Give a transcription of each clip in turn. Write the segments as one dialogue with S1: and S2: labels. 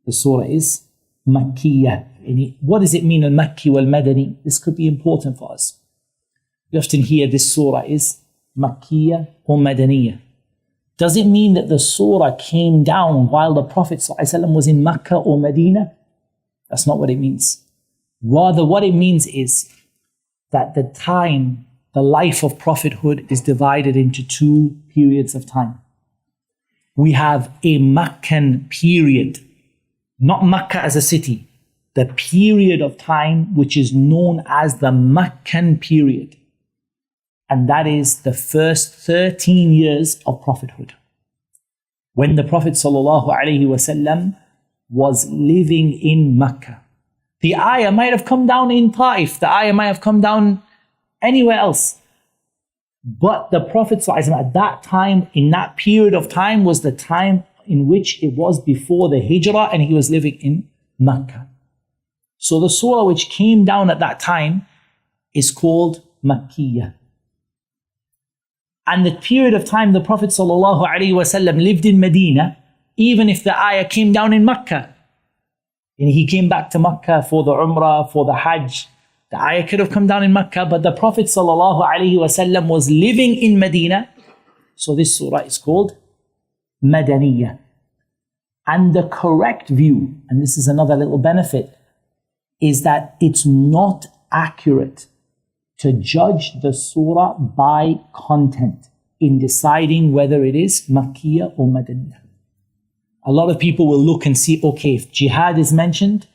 S1: the surah is Makkiyah. What does it mean, al-Makki wal-Madani? This could be important for us. You often hear this surah is Makkiyah or Madaniyah. Does it mean that the surah came down while the Prophet ﷺ was in Makkah or Medina? That's not what it means. Rather, what it means is that the life of prophethood is divided into two periods of time. We have a Makkan period, not Makkah as a city, the period of time which is known as the Makkan period. And that is the first 13 years of prophethood. When the Prophet ﷺ was living in Makkah. The ayah might have come down in Taif, the ayah might have come down anywhere else. But the Prophet ﷺ at that time, in that period of time, was the time in which it was before the Hijrah and he was living in Makkah. So the surah which came down at that time is called Makkiyah. And the period of time the Prophet ﷺ lived in Medina, even if the ayah came down in Makkah, and he came back to Makkah for the Umrah, for the Hajj, the ayah could have come down in Makkah, but the Prophet ﷺ was living in Medina, so this surah is called Madaniyah. And the correct view, and this is another little benefit, is that it's not accurate to judge the surah by content in deciding whether it is Makkiyah or Madaniyah. A lot of people will look and see, okay, if jihad is mentioned,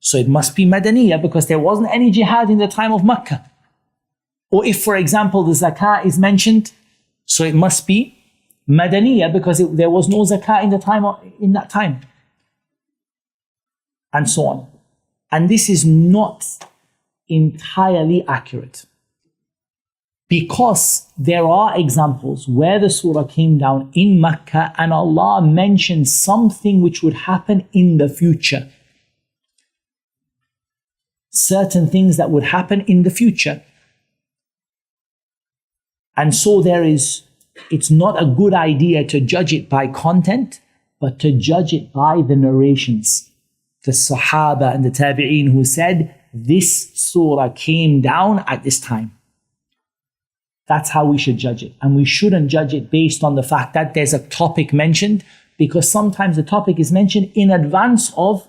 S1: so it must be Madaniyah because there wasn't any jihad in the time of Makkah. Or if, for example, the zakah is mentioned, so it must be Madaniyah because there was no zakah in that time. And so on. And this is not entirely accurate. Because there are examples where the surah came down in Makkah and Allah mentioned something which would happen in the future. Certain things that would happen in the future. And so it's not a good idea to judge it by content, but to judge it by the narrations. The Sahaba and the Tabi'een who said, this surah came down at this time. That's how we should judge it. And we shouldn't judge it based on the fact that there's a topic mentioned, because sometimes the topic is mentioned in advance of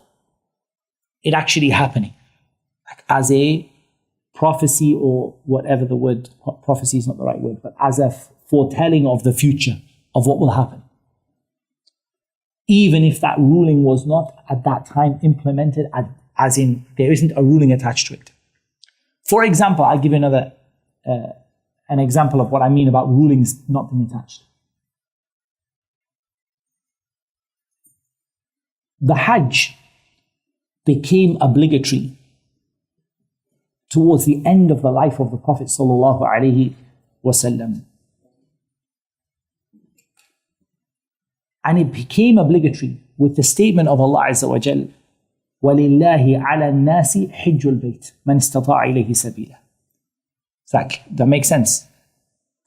S1: it actually happening. Like as a prophecy, or whatever the word, prophecy is not the right word, but as a foretelling of the future, of what will happen. Even if that ruling was not at that time implemented, as in there isn't a ruling attached to it. For example, I'll give you an example of what I mean about rulings not being attached. The Hajj became obligatory towards the end of the life of the Prophet ﷺ. And it became obligatory with the statement of Allah Azza wa Jal, وَلِلَّهِ عَلَى النَّاسِ حِجُّ الْبَيْتِ مَنِ اسْتَطَاعَ إِلَيْهِ سَبِيلًا. That makes sense.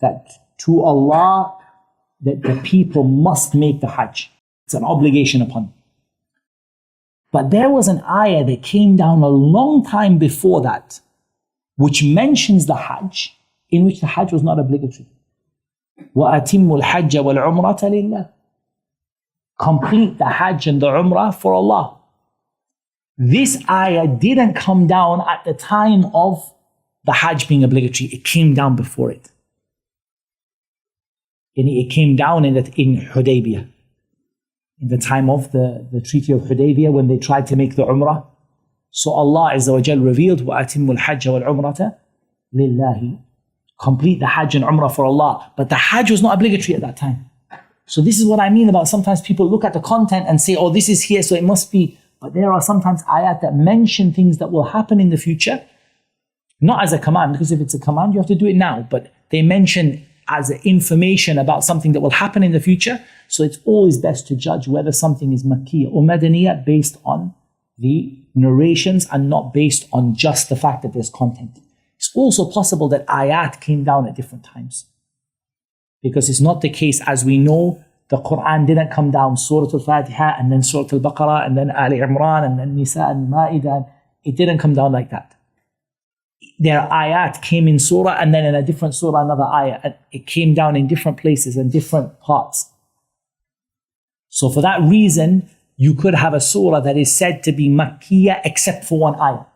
S1: That to Allah, that the people must make the Hajj. It's an obligation upon them. But there was an ayah that came down a long time before that, which mentions the Hajj, in which the Hajj was not obligatory. وَأَتِمُّ الْحَجَّ وَالْعُمْرَةَ لِلَّهِ. Complete the Hajj and the Umrah for Allah. This ayah didn't come down at the time of the Hajj being obligatory. It came down before it. And it came down in Hudaybiyah. In the time of the Treaty of Hudaybiyah, when they tried to make the Umrah. So Allah Azza wa Jal revealed, وَأَتِمُّ الْحَجَّ وَالْعُمْرَةَ لِلَّهِ. Complete the Hajj and Umrah for Allah. But the Hajj was not obligatory at that time. So this is what I mean about sometimes people look at the content and say, oh, this is here, so it must be. But there are sometimes ayat that mention things that will happen in the future. Not as a command, because if it's a command, you have to do it now. But they mention as information about something that will happen in the future. So it's always best to judge whether something is Makkiyah or Madaniyah based on the narrations and not based on just the fact that there's content. It's also possible that ayat came down at different times. Because it's not the case, as we know, The Quran didn't come down Surah Al-Fatiha and then Surah Al-Baqarah and then Ali Imran and then Nisa and Ma'idah. It didn't come down like that. Their ayat came in surah and then in a different surah another ayat. It came down in different places and different parts. So for that reason, you could have a surah that is said to be Makkiyah except for one ayah.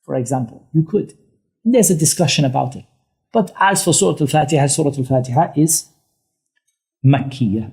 S1: For example, you could. And there's a discussion about it. But as for Surah Al-Fatiha is Makkiyah.